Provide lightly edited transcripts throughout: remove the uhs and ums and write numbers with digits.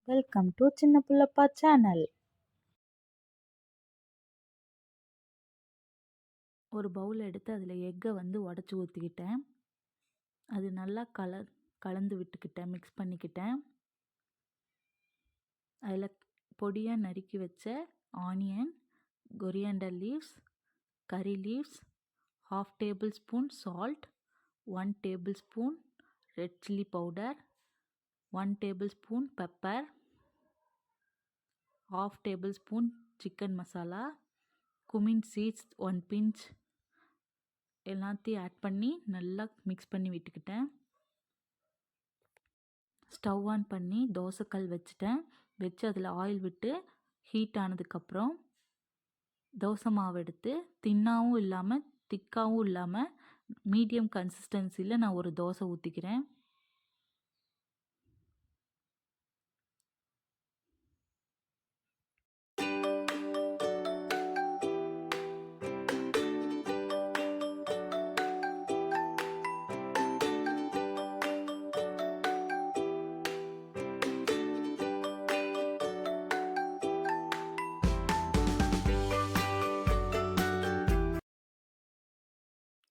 Welcome to சின்ன புள்ளப்பா channel. ஒரு பவுல் எடுத்து அதில் எக்கை உடச்சி ஊற்றிக்கிட்டேன். அது நல்லா கலந்து விட்டுக்கிட்டேன், மிக்ஸ் பண்ணிக்கிட்டேன். அதில் பொடியாக நறுக்கி வச்ச onion, coriander leaves, curry leaves, 1/2 tablespoon salt, 1 tablespoon red chilli powder, 1 tablespoon pepper, 1/2 tablespoon chicken masala, cumin seeds 1 pinch எல்லாத்தையும் ஆட் பண்ணி நல்லா மிக்ஸ் பண்ணி விட்டுக்கிட்டேன். ஸ்டவ் ஆன் பண்ணி தோசைக்கல் வச்சுட்டேன். வச்சு அதில் ஆயில் விட்டு ஹீட் ஆனதுக்கப்புறம் தோசை மாவு எடுத்து தின்னாகவும் இல்லாமல் திக்காகவும் இல்லாமல் மீடியம் கன்சிஸ்டன்சியில் நான் ஒரு தோசை ஊற்றிக்கிறேன்.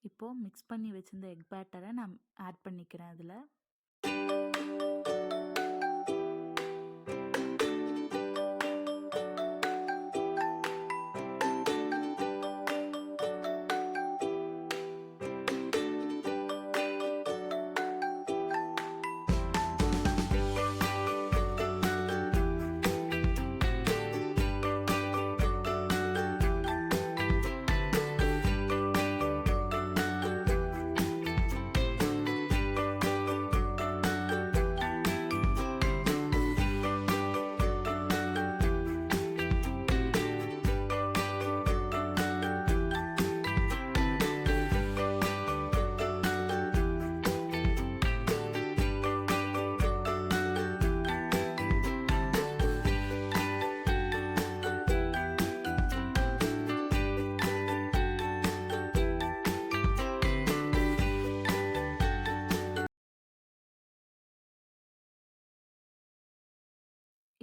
இப்போது மிக்ஸ் பண்ணி வச்சிருந்த எக் பேட்டரை நான் ஆட் பண்ணிக்கிறேன். அதில்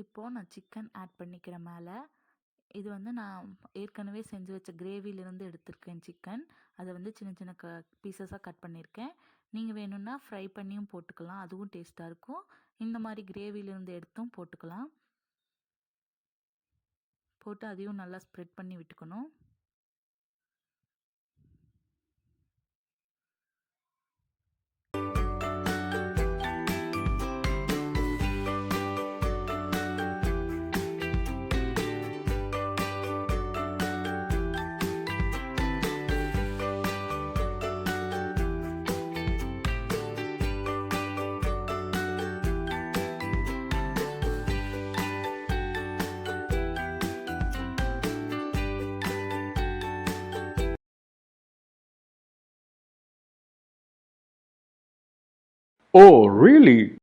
இப்போது நான் சிக்கன் ஆட் பண்ணிக்கிறேன் மேலே. இது நான் ஏற்கனவே செஞ்சு வச்ச கிரேவிலேருந்து எடுத்திருக்கேன் சிக்கன். அதை சின்ன சின்ன பீசஸாக கட் பண்ணியிருக்கேன். நீங்கள் வேணும்னா ஃப்ரை பண்ணியும் போட்டுக்கலாம், அதுவும் டேஸ்ட்டாக இருக்கும். இந்த மாதிரி கிரேவிலேருந்து எடுத்தும் போட்டுக்கலாம். போட்டு அதையும் நல்லா ஸ்ப்ரெட் பண்ணி விட்டுக்கணும். Oh, really?